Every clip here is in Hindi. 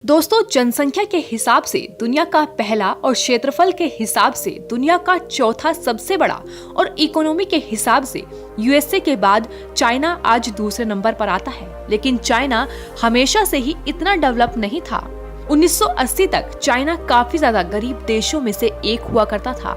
दोस्तों, जनसंख्या के हिसाब से दुनिया का पहला और क्षेत्रफल के हिसाब से दुनिया का चौथा सबसे बड़ा और इकोनॉमी के हिसाब से यूएसए के बाद चाइना आज दूसरे नंबर पर आता है। लेकिन चाइना हमेशा से ही इतना डेवलप नहीं था। 1980 तक चाइना काफी ज्यादा गरीब देशों में से एक हुआ करता था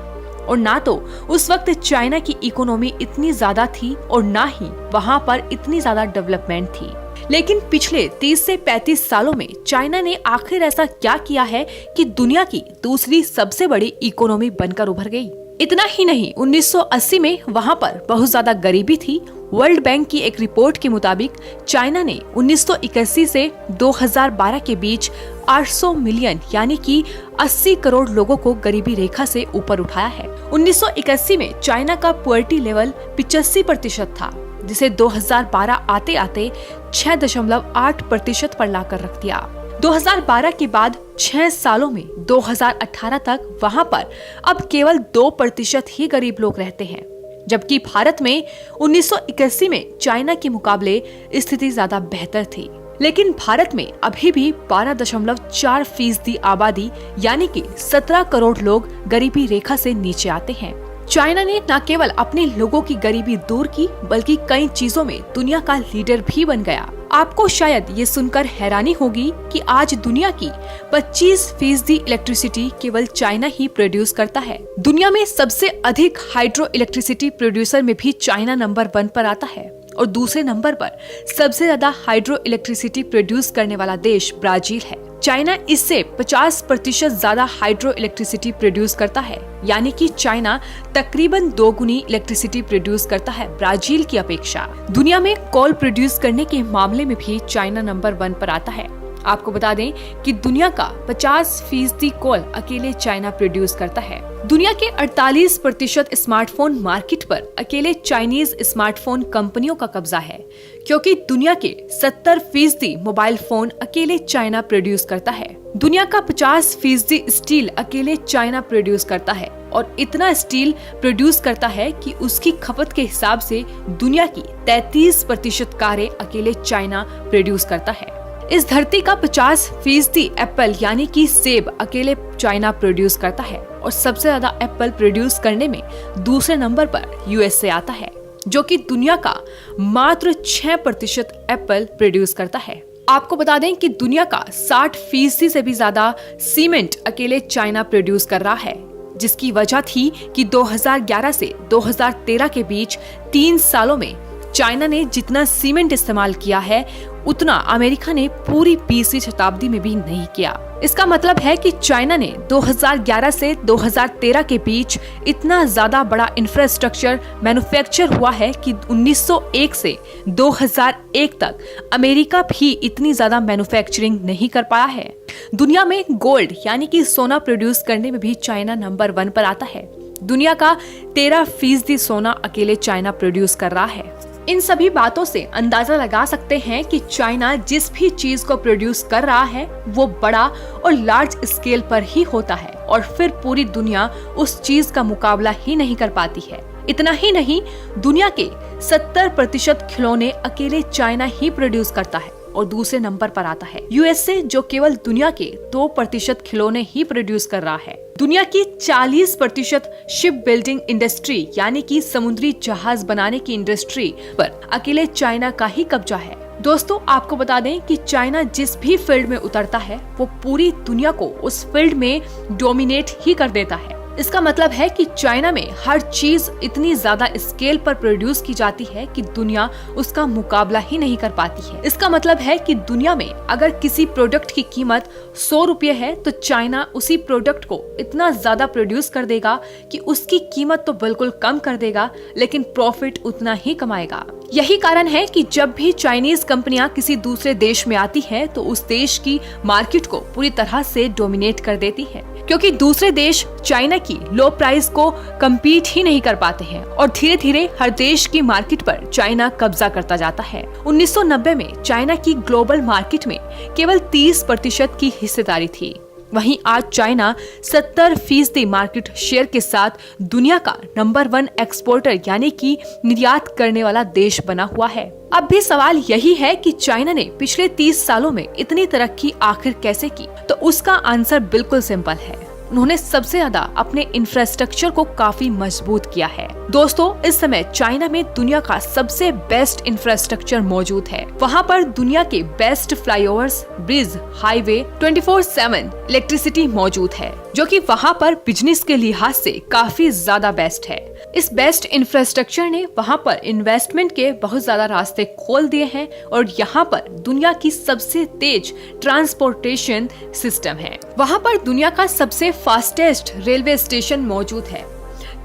और ना तो उस वक्त चाइना की इकोनॉमी इतनी ज्यादा थी और ना ही वहाँ पर इतनी ज्यादा डेवलपमेंट थी। लेकिन पिछले 30 से 35 सालों में चाइना ने आखिर ऐसा क्या किया है कि दुनिया की दूसरी सबसे बड़ी इकोनॉमी बनकर उभर गई। इतना ही नहीं, 1980 में वहाँ पर बहुत ज्यादा गरीबी थी। वर्ल्ड बैंक की एक रिपोर्ट के मुताबिक चाइना ने 1981 से 2012 के बीच 800 मिलियन यानी कि 80 करोड़ लोगों को गरीबी रेखा से ऊपर उठाया है। 1981 में चाइना का पुअर्टी लेवल 85% था, जिसे 2012 आते आते 6.8% पर लाकर रख दिया। 2012 के बाद 6 सालों में 2018 तक वहां पर अब केवल 2% ही गरीब लोग रहते हैं, जबकि भारत में 1981 में चाइना के मुकाबले स्थिति ज्यादा बेहतर थी। लेकिन भारत में अभी भी 12.4% आबादी यानी कि 17 करोड़ लोग गरीबी रेखा से नीचे आते हैं। चाइना ने न केवल अपने लोगों की गरीबी दूर की, बल्कि कई चीजों में दुनिया का लीडर भी बन गया। आपको शायद ये सुनकर हैरानी होगी कि आज दुनिया की 25% इलेक्ट्रिसिटी केवल चाइना ही प्रोड्यूस करता है। दुनिया में सबसे अधिक हाइड्रो इलेक्ट्रिसिटी प्रोड्यूसर में भी चाइना नंबर 1 पर आता है और दूसरे नंबर पर सबसे ज्यादा हाइड्रो इलेक्ट्रिसिटी प्रोड्यूस करने वाला देश ब्राजील है। चाइना इससे 50% ज्यादा हाइड्रो इलेक्ट्रिसिटी प्रोड्यूस करता है, यानी कि चाइना तकरीबन 2 गुनी इलेक्ट्रिसिटी प्रोड्यूस करता है ब्राजील की अपेक्षा। दुनिया में कोल प्रोड्यूस करने के मामले में भी चाइना नंबर 1 पर आता है। आपको बता दें कि दुनिया का 50% कोल अकेले चाइना प्रोड्यूस करता है। दुनिया के 48% स्मार्टफोन मार्केट पर अकेले चाइनीज स्मार्टफोन कंपनियों का कब्जा है, क्योंकि दुनिया के 70% मोबाइल फोन अकेले चाइना प्रोड्यूस करता है। दुनिया का 50% स्टील अकेले चाइना प्रोड्यूस करता है और इतना स्टील प्रोड्यूस करता है कि उसकी खपत के हिसाब से दुनिया की 33% कारें अकेले चाइना प्रोड्यूस करता है। इस धरती का 50% एप्पल यानी कि सेब अकेले चाइना प्रोड्यूस करता है और सबसे ज्यादा एप्पल प्रोड्यूस करने में दूसरे नंबर पर यूएसए आता है, जो कि दुनिया का मात्र 6% एप्पल प्रोड्यूस करता है। आपको बता दें कि दुनिया का 60% से भी ज्यादा सीमेंट अकेले चाइना प्रोड्यूस कर रहा है, जिसकी वजह थी कि 2011 से 2013 के बीच 3 सालों में चाइना ने जितना सीमेंट इस्तेमाल किया है उतना अमेरिका ने पूरी 20वीं शताब्दी में भी नहीं किया। इसका मतलब है कि चाइना ने 2011 से 2013 के बीच इतना ज्यादा बड़ा इंफ्रास्ट्रक्चर मैन्युफैक्चर हुआ है कि 1901 से 2001 तक अमेरिका भी इतनी ज्यादा मैन्युफैक्चरिंग नहीं कर पाया है। दुनिया में गोल्ड यानी कि सोना प्रोड्यूस करने में भी चाइना नंबर 1 पर आता है। दुनिया का 13% सोना अकेले चाइना प्रोड्यूस कर रहा है। इन सभी बातों से अंदाजा लगा सकते हैं कि चाइना जिस भी चीज को प्रोड्यूस कर रहा है वो बड़ा और लार्ज स्केल पर ही होता है और फिर पूरी दुनिया उस चीज का मुकाबला ही नहीं कर पाती है। इतना ही नहीं, दुनिया के 70% खिलौने अकेले चाइना ही प्रोड्यूस करता है और दूसरे नंबर पर आता है यूएसए, जो केवल दुनिया के 2% खिलौने ही प्रोड्यूस कर रहा है। दुनिया की 40% शिप बिल्डिंग इंडस्ट्री यानी कि समुद्री जहाज बनाने की इंडस्ट्री पर अकेले चाइना का ही कब्जा है। दोस्तों, आपको बता दें कि चाइना जिस भी फील्ड में उतरता है वो पूरी दुनिया को उस फील्ड में डोमिनेट ही कर देता है। इसका मतलब है कि चाइना में हर चीज इतनी ज्यादा स्केल पर प्रोड्यूस की जाती है कि दुनिया उसका मुकाबला ही नहीं कर पाती है। इसका मतलब है कि दुनिया में अगर किसी प्रोडक्ट की कीमत 100 रुपये है तो चाइना उसी प्रोडक्ट को इतना ज्यादा प्रोड्यूस कर देगा कि उसकी कीमत तो बिल्कुल कम कर देगा, लेकिन प्रॉफिट उतना ही कमाएगा। यही कारण है कि जब भी चाइनीज कंपनियां किसी दूसरे देश में आती हैं तो उस देश की मार्केट को पूरी तरह से डोमिनेट कर देती है, क्योंकि दूसरे देश चाइना की लो प्राइस को कम्पीट ही नहीं कर पाते हैं और धीरे धीरे हर देश की मार्केट पर चाइना कब्जा करता जाता है। 1990 में चाइना की ग्लोबल मार्केट में केवल 30% की हिस्सेदारी थी। वहीं आज चाइना 70% मार्केट शेयर के साथ दुनिया का नंबर 1 एक्सपोर्टर यानी कि निर्यात करने वाला देश बना हुआ है। अब भी सवाल यही है कि चाइना ने पिछले 30 सालों में इतनी तरक्की आखिर कैसे की? तो उसका आंसर बिल्कुल सिंपल है, उन्होंने सबसे ज्यादा अपने इंफ्रास्ट्रक्चर को काफी मजबूत किया है। दोस्तों, इस समय चाइना में दुनिया का सबसे बेस्ट इंफ्रास्ट्रक्चर मौजूद है। वहाँ पर दुनिया के best flyovers, bridge, highway, 24/7 electricity मौजूद है, जो कि वहाँ पर बिजनेस के लिहाज से काफी ज्यादा बेस्ट है। इस बेस्ट इंफ्रास्ट्रक्चर ने वहाँ पर इन्वेस्टमेंट के बहुत ज्यादा रास्ते खोल दिए हैं और यहाँ पर दुनिया की सबसे तेज ट्रांसपोर्टेशन सिस्टम है। वहाँ पर दुनिया का सबसे फास्टेस्ट रेलवे स्टेशन मौजूद है।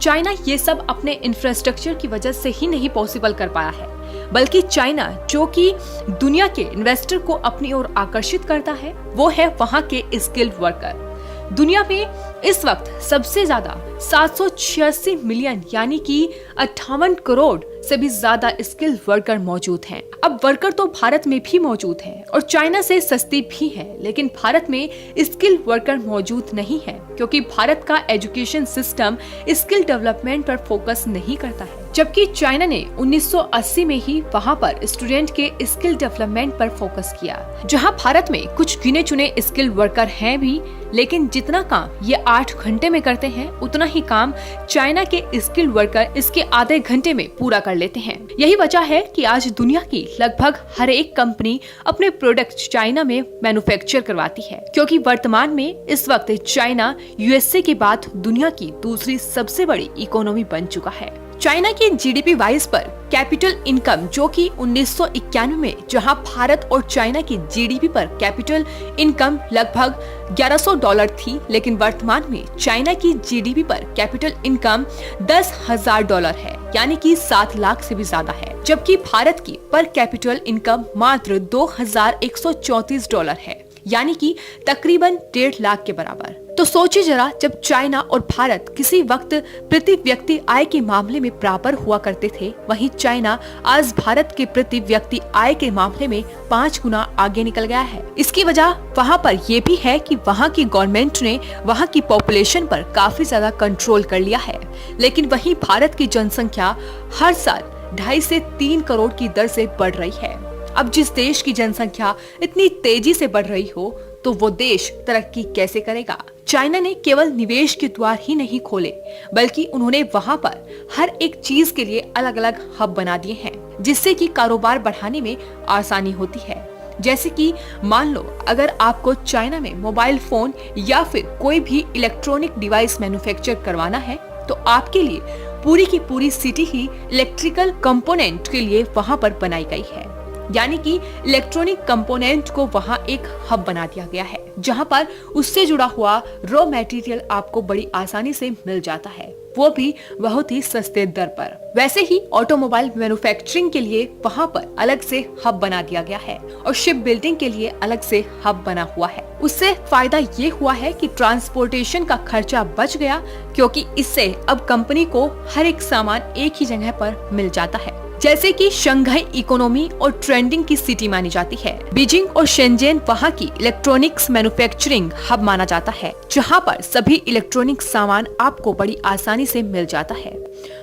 चाइना ये सब अपने इंफ्रास्ट्रक्चर की वजह से ही नहीं पॉसिबल कर पाया है, बल्कि चाइना जो कि दुनिया के इन्वेस्टर को अपनी ओर आकर्षित करता है, वो है वहाँ के स्किल्ड वर्कर। दुनिया में इस वक्त सबसे ज्यादा 786 मिलियन यानी कि 58 करोड़ से भी ज्यादा स्किल्ड वर्कर मौजूद हैं। अब वर्कर तो भारत में भी मौजूद हैं और चाइना से सस्ती भी है, लेकिन भारत में स्किल्ड वर्कर मौजूद नहीं है क्योंकि भारत का एजुकेशन सिस्टम स्किल डेवलपमेंट पर फोकस नहीं करता है, जबकि चाइना ने 1980 में ही वहाँ पर स्टूडेंट के स्किल डेवलपमेंट पर फोकस किया। जहाँ भारत में कुछ गिने चुने स्किल्ड वर्कर हैं भी, लेकिन जितना काम ये 8 घंटे में करते हैं उतना ही काम चाइना के स्किल्ड वर्कर इसके आधे घंटे में पूरा कर लेते हैं। यही वजह है कि आज दुनिया की लगभग हर एक कंपनी अपने प्रोडक्ट चाइना में मैन्युफैक्चर करवाती है, क्योंकि वर्तमान में इस वक्त चाइना यूएसए के बाद दुनिया की दूसरी सबसे बड़ी इकोनॉमी बन चुका है। चाइना की जीडीपी वाइज पर कैपिटल इनकम जो कि 1991 में जहां भारत और चाइना की जीडीपी पर कैपिटल इनकम लगभग $1100 थी, लेकिन वर्तमान में चाइना की जीडीपी पर कैपिटल इनकम $10,000 है, यानी कि 7 लाख से भी ज्यादा है, जबकि भारत की पर कैपिटल इनकम मात्र $2134 है, यानी कि तकरीबन 1.5 लाख के बराबर। तो सोचिए जरा, जब चाइना और भारत किसी वक्त प्रति व्यक्ति आय के मामले में बराबर हुआ करते थे, वहीं चाइना आज भारत के प्रति व्यक्ति आय के मामले में 5 गुना आगे निकल गया है। इसकी वजह वहाँ पर ये भी है कि वहाँ की गवर्नमेंट ने वहाँ की पॉपुलेशन पर काफी ज्यादा कंट्रोल कर लिया है, लेकिन वहीं भारत की जनसंख्या हर साल 2.5 से 3 करोड़ की दर से बढ़ रही है। अब जिस देश की जनसंख्या इतनी तेजी से बढ़ रही हो, तो वो देश तरक्की कैसे करेगा? चाइना ने केवल निवेश के द्वार ही नहीं खोले, बल्कि उन्होंने वहाँ पर हर एक चीज के लिए अलग अलग हब बना दिए हैं, जिससे कि कारोबार बढ़ाने में आसानी होती है। जैसे कि मान लो अगर आपको चाइना में मोबाइल फोन या फिर कोई भी इलेक्ट्रॉनिक डिवाइस मैन्युफैक्चर करवाना है, तो आपके लिए पूरी की पूरी सिटी ही इलेक्ट्रिकल कंपोनेंट के लिए वहाँ पर बनाई गई है, यानी कि इलेक्ट्रॉनिक कंपोनेंट को वहाँ एक हब बना दिया गया है, जहाँ पर उससे जुड़ा हुआ रॉ मटेरियल आपको बड़ी आसानी से मिल जाता है, वो भी बहुत ही सस्ते दर पर। वैसे ही ऑटोमोबाइल मैन्युफैक्चरिंग के लिए वहाँ पर अलग से हब बना दिया गया है और शिप बिल्डिंग के लिए अलग से हब बना हुआ है। उससे फायदा ये हुआ है कि ट्रांसपोर्टेशन का खर्चा बच गया, क्योंकि इससे अब कंपनी को हर एक सामान एक ही जगह पर मिल जाता है। जैसे कि शंघाई इकोनॉमी और ट्रेंडिंग की सिटी मानी जाती है। बीजिंग और शेंजेन वहाँ की इलेक्ट्रॉनिक्स मैन्युफैक्चरिंग हब माना जाता है, जहाँ पर सभी इलेक्ट्रॉनिक सामान आपको बड़ी आसानी से मिल जाता है।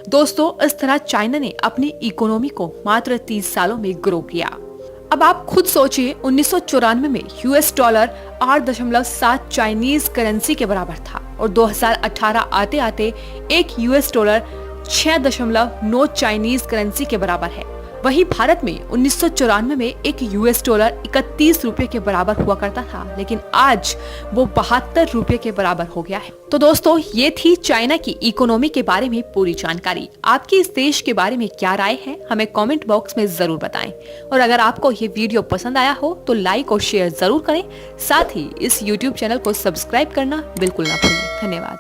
दोस्तों, इस तरह चाइना ने अपनी इकोनॉमी को मात्र 30 सालों में ग्रो किया। अब आप खुद सोचिए, 1994 में $8.7 चाइनीज करेंसी के बराबर था और 2018 आते आते $1 $6.9 चाइनीज करेंसी के बराबर है। वहीं भारत में 1994 में $1 31 के बराबर हुआ करता था, लेकिन आज वो $72 के बराबर हो गया है। तो दोस्तों, ये थी चाइना की इकोनॉमी के बारे में पूरी जानकारी। आपकी इस देश के बारे में क्या राय है, हमें कमेंट बॉक्स में जरूर बताएं। और अगर आपको ये वीडियो पसंद आया हो तो लाइक और शेयर जरूर करें। साथ ही इस YouTube चैनल को सब्सक्राइब करना बिल्कुल ना भूलें। धन्यवाद।